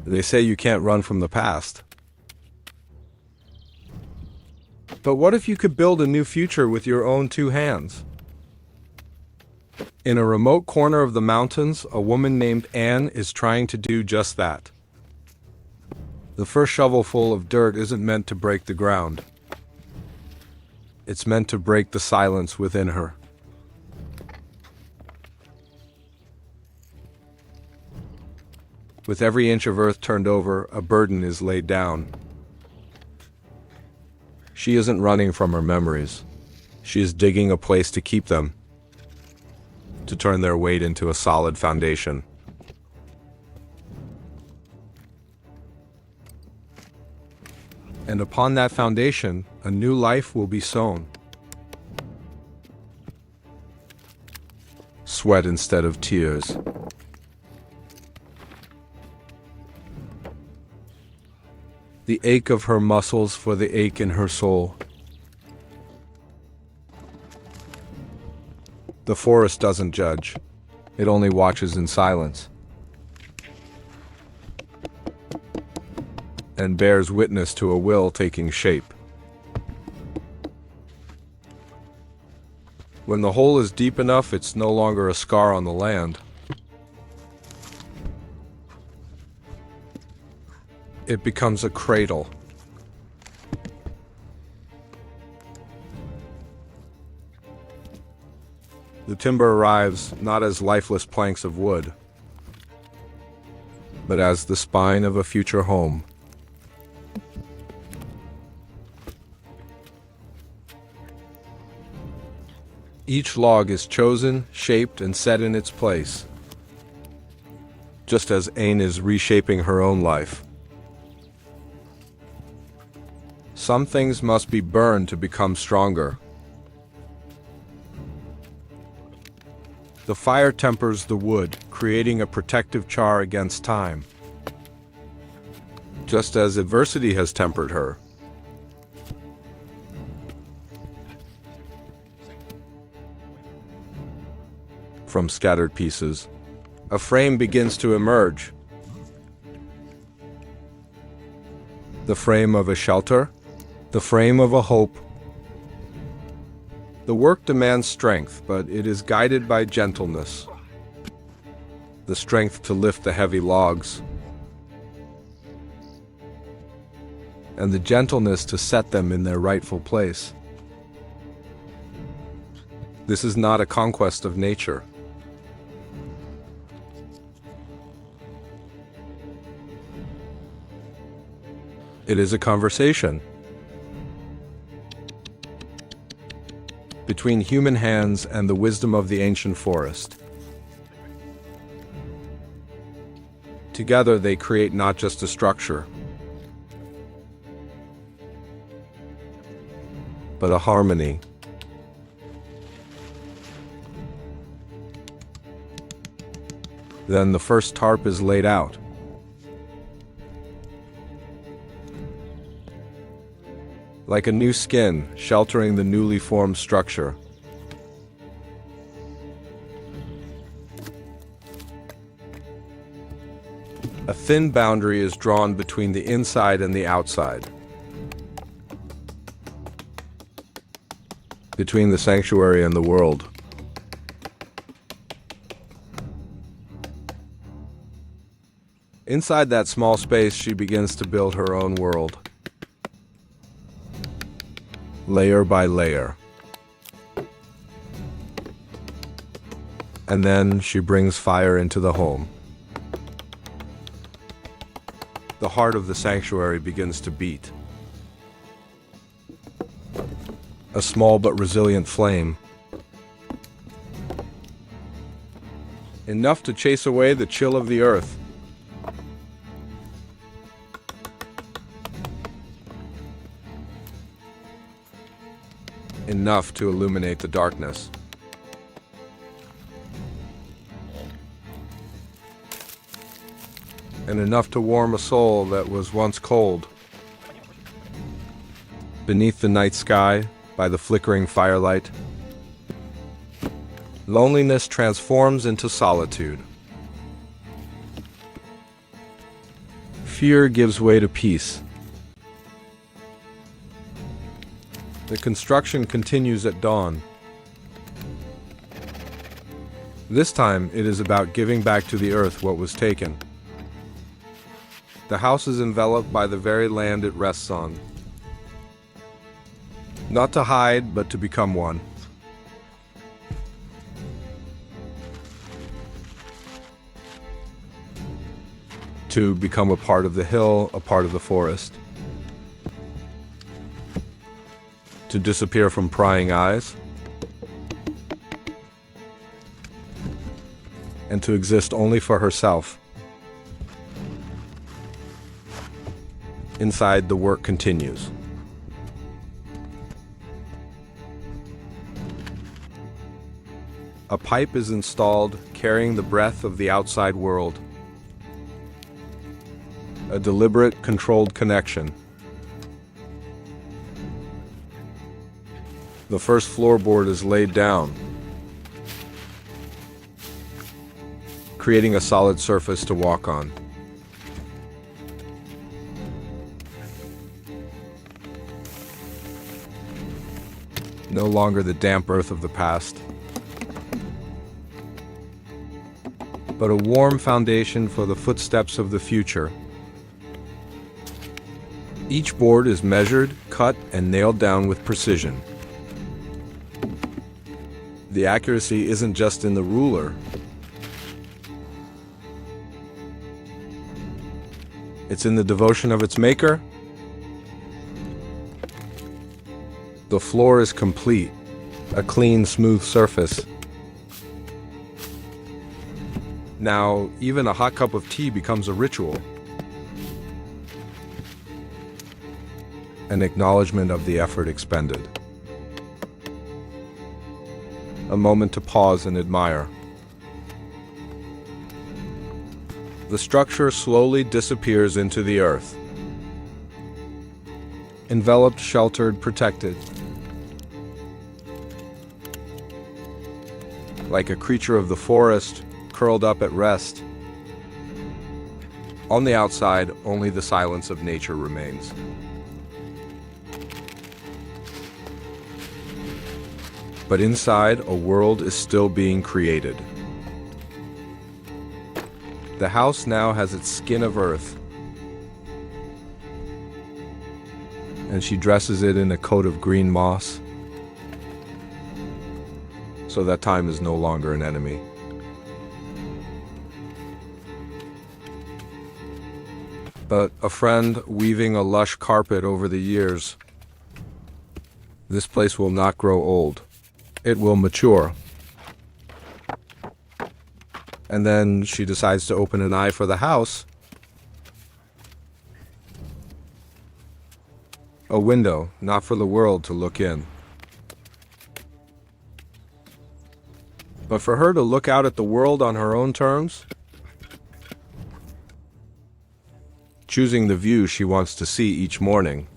They say you can't run from the past. But what if you could build a new future with your own two hands? In a remote corner of the mountains, a woman named Anne is trying to do just that. The first shovelful of dirt isn't meant to break the ground. It's meant to break the silence within her. With every inch of earth turned over, a burden is laid down. She isn't running from her memories. She is digging a place to keep them, to turn their weight into a solid foundation. And upon that foundation, a new life will be sown. Sweat instead of tears. The ache of her muscles for the ache in her soul. The forest doesn't judge. It only watches in silence. And bears witness to a will taking shape. When the hole is deep enough, it's no longer a scar on the land. It becomes a cradle. The timber arrives not as lifeless planks of wood, but as the spine of a future home. Each log is chosen, shaped, and set in its place, just as Ain is reshaping her own life. Some things must be burned to become stronger. The fire tempers the wood, creating a protective char against time, just as adversity has tempered her. From scattered pieces, a frame begins to emerge. The frame of a shelter, the frame of a hope. The work demands strength, but it is guided by gentleness. The strength to lift the heavy logs, and the gentleness to set them in their rightful place. This is not a conquest of nature. It is a conversation between human hands and the wisdom of the ancient forest. Together they create not just a structure, but a harmony. Then the first tarp is laid out. Like a new skin sheltering the newly formed structure. A thin boundary is drawn between the inside and the outside, between the sanctuary and the world. Inside that small space, she begins to build her own world. Layer by layer. And then she brings fire into the home. The heart of the sanctuary begins to beat. A small but resilient flame. Enough to chase away the chill of the earth. Enough to illuminate the darkness. And enough to warm a soul that was once cold. Beneath the night sky, by the flickering firelight, loneliness transforms into solitude. Fear gives way to peace. The construction continues at dawn. This time, it is about giving back to the earth what was taken. The house is enveloped by the very land it rests on. Not to hide, but to become one. To become a part of the hill, a part of the forest. To disappear from prying eyes. And to exist only for herself. Inside, the work continues. A pipe is installed, carrying the breath of the outside world. A deliberate, controlled connection. The first floorboard is laid down, creating a solid surface to walk on. No longer the damp earth of the past, but a warm foundation for the footsteps of the future. Each board is measured, cut, and nailed down with precision. The accuracy isn't just in the ruler. It's in the devotion of its maker. The floor is complete, a clean, smooth surface. Now, even a hot cup of tea becomes a ritual. An acknowledgement of the effort expended. A moment to pause and admire. The structure slowly disappears into the earth. Enveloped, sheltered, protected. Like a creature of the forest, curled up at rest. On the outside, only the silence of nature remains. But inside, a world is still being created. The house now has its skin of earth, and she dresses it in a coat of green moss, so that time is no longer an enemy. But a friend weaving a lush carpet over the years. This place will not grow old. It will mature. And then she decides to open an eye for the house. A window, not for the world to look in, but for her to look out at the world on her own terms, choosing the view she wants to see each morning.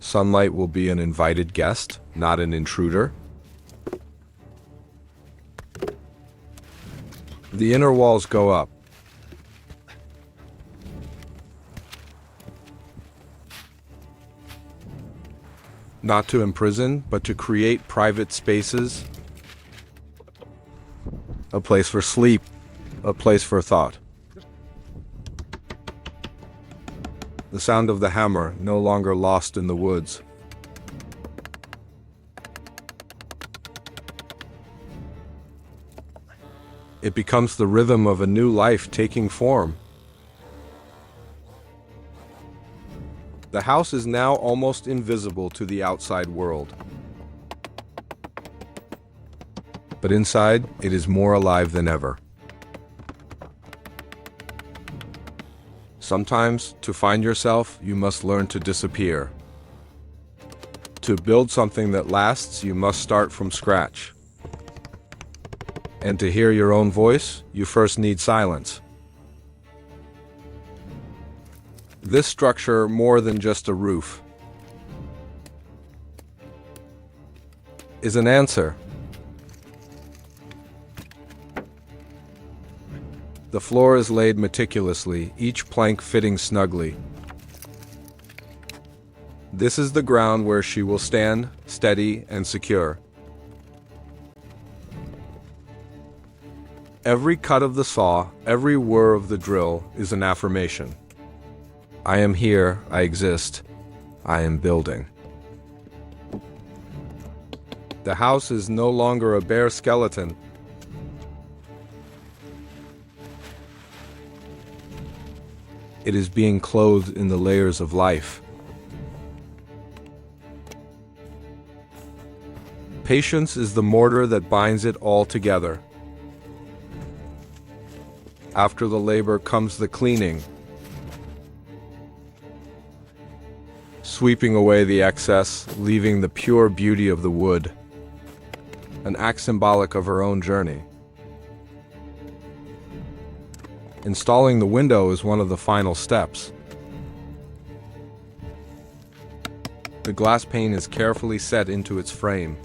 Sunlight will be an invited guest, not an intruder. The inner walls go up. Not to imprison, but to create private spaces. A place for sleep, a place for thought. The sound of the hammer no longer lost in the woods. It becomes the rhythm of a new life taking form. The house is now almost invisible to the outside world. But inside, it is more alive than ever. Sometimes, to find yourself, you must learn to disappear. To build something that lasts, you must start from scratch. And to hear your own voice, you first need silence. This structure, more than just a roof, is an answer. The floor is laid meticulously, each plank fitting snugly. This is the ground where she will stand, steady and secure. Every cut of the saw, every whir of the drill is an affirmation. I am here, I exist, I am building. The house is no longer a bare skeleton. It is being clothed in the layers of life. Patience is the mortar that binds it all together. After the labor comes the cleaning, sweeping away the excess, leaving the pure beauty of the wood, an act symbolic of her own journey. Installing the window is one of the final steps. The glass pane is carefully set into its frame.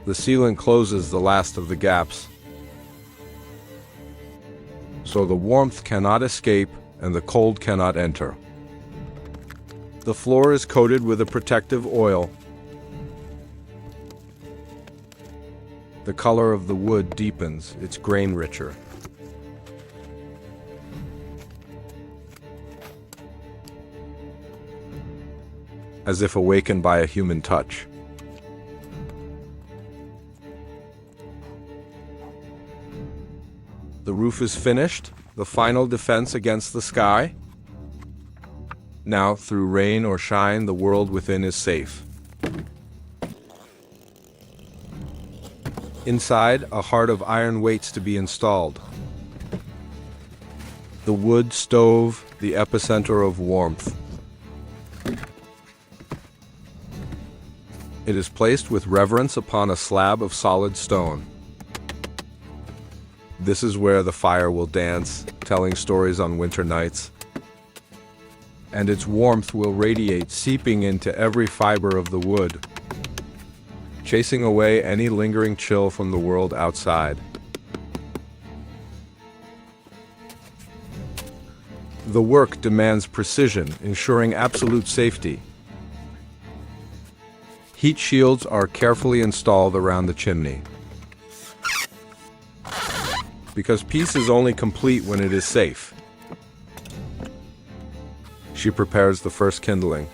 The sealant closes the last of the gaps, so the warmth cannot escape and the cold cannot enter. The floor is coated with a protective oil. The color of the wood deepens, its grain richer. As if awakened by a human touch. The roof is finished, the final defense against the sky. Now, through rain or shine, the world within is safe. Inside, a heart of iron waits to be installed. The wood stove, the epicenter of warmth. It is placed with reverence upon a slab of solid stone. This is where the fire will dance, telling stories on winter nights. And its warmth will radiate, seeping into every fiber of the wood, chasing away any lingering chill from the world outside. The work demands precision, ensuring absolute safety. Heat shields are carefully installed around the chimney, because peace is only complete when it is safe. She prepares the first kindling.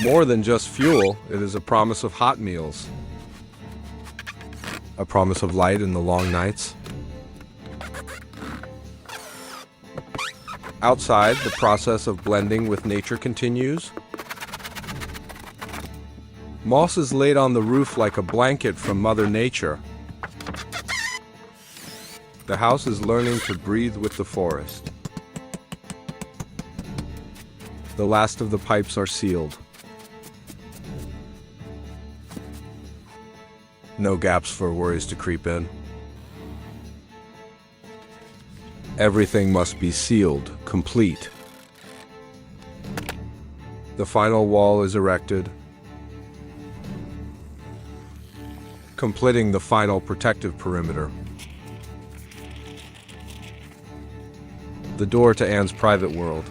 More than just fuel, it is a promise of hot meals. A promise of light in the long nights. Outside, the process of blending with nature continues. Moss is laid on the roof like a blanket from Mother Nature. The house is learning to breathe with the forest. The last of the pipes are sealed. No gaps for worries to creep in. Everything must be sealed, complete. The final wall is erected, completing the final protective perimeter. The door to Anne's private world.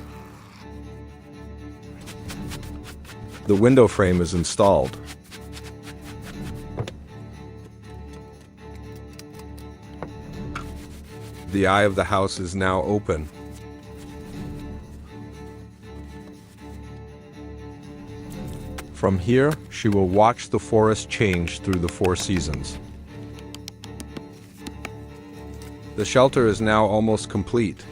The window frame is installed. The eye of the house is now open. From here, she will watch the forest change through the 4 seasons. The shelter is now almost complete.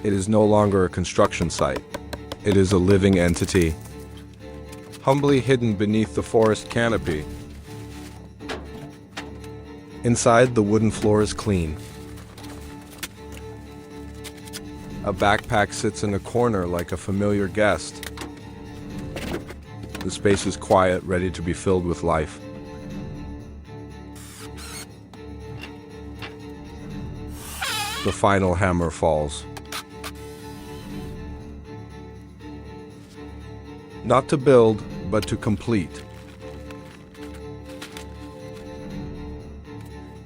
It is no longer a construction site. It is a living entity, humbly hidden beneath the forest canopy. Inside, the wooden floor is clean. A backpack sits in a corner like a familiar guest. The space is quiet, ready to be filled with life. The final hammer falls. Not to build, but to complete.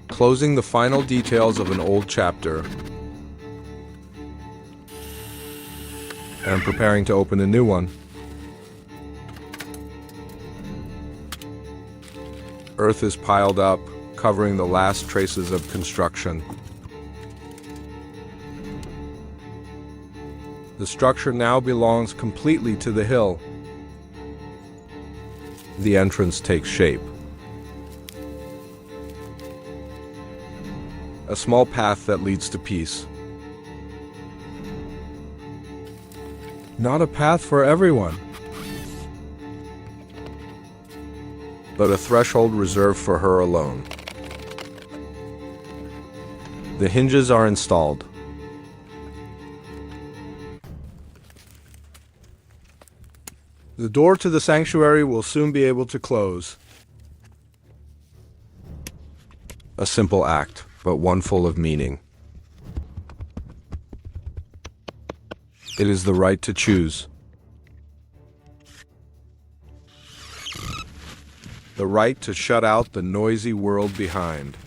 Closing the final details of an old chapter and preparing to open a new one. Earth is piled up, covering the last traces of construction. The structure now belongs completely to the hill. The entrance takes shape. A small path that leads to peace. Not a path for everyone, but a threshold reserved for her alone. The hinges are installed. The door to the sanctuary will soon be able to close. A simple act, but one full of meaning. It is the right to choose. The right to shut out the noisy world behind.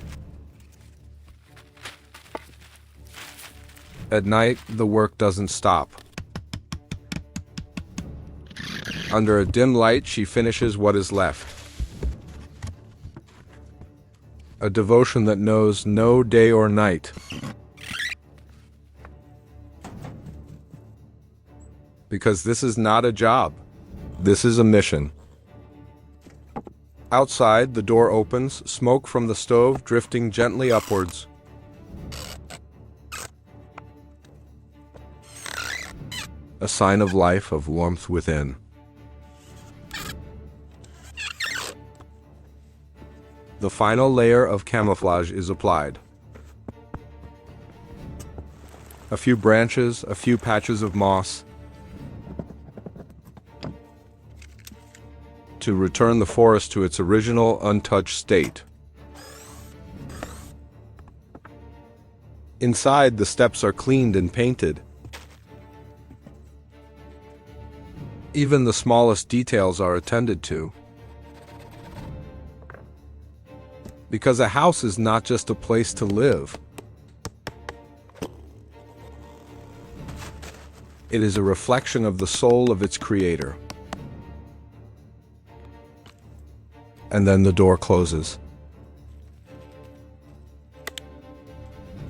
At night, the work doesn't stop. Under a dim light, she finishes what is left. A devotion that knows no day or night. Because this is not a job. This is a mission. Outside, the door opens, smoke from the stove drifting gently upwards. A sign of life, of warmth within. The final layer of camouflage is applied. A few branches, a few patches of moss, to return the forest to its original untouched state. Inside, the steps are cleaned and painted. Even the smallest details are attended to. Because a house is not just a place to live. It is a reflection of the soul of its creator. And then the door closes.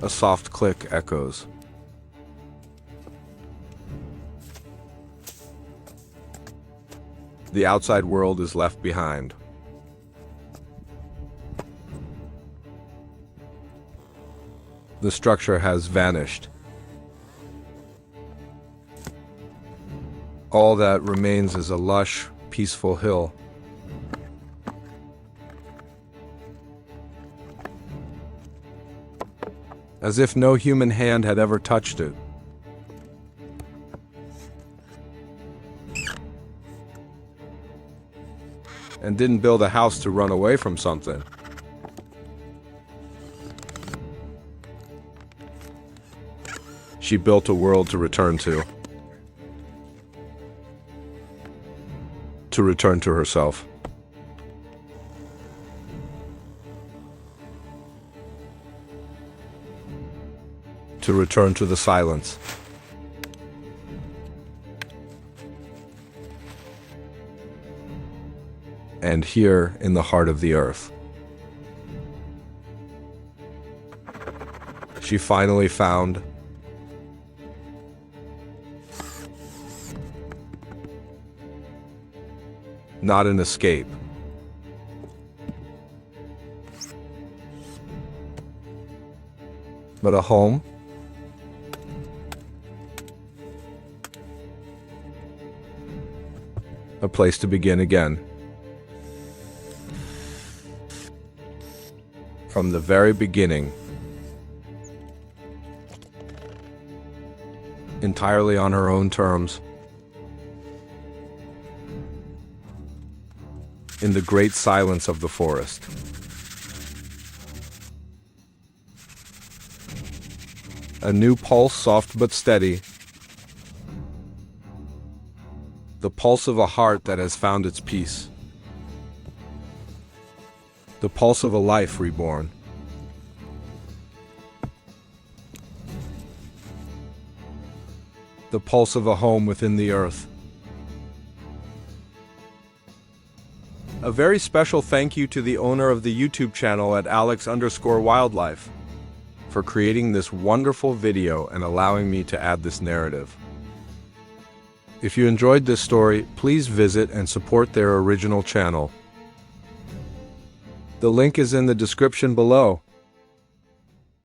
A soft click echoes. The outside world is left behind. The structure has vanished. All that remains is a lush, peaceful hill. As if no human hand had ever touched it. And didn't build a house to run away from something. She built a world to return to. To return to herself. To return to the silence. And here in the heart of the earth. She finally found not an escape, but a home. A place to begin again. From the very beginning. Entirely on her own terms. In the great silence of the forest. A new pulse, soft but steady. the pulse of a heart that has found its peace, the pulse of a life reborn. The pulse of a home within the earth. A very special thank you to the owner of the YouTube channel at Alex_Wildlife for creating this wonderful video and allowing me to add this narrative. If you enjoyed this story, please visit and support their original channel. The link is in the description below.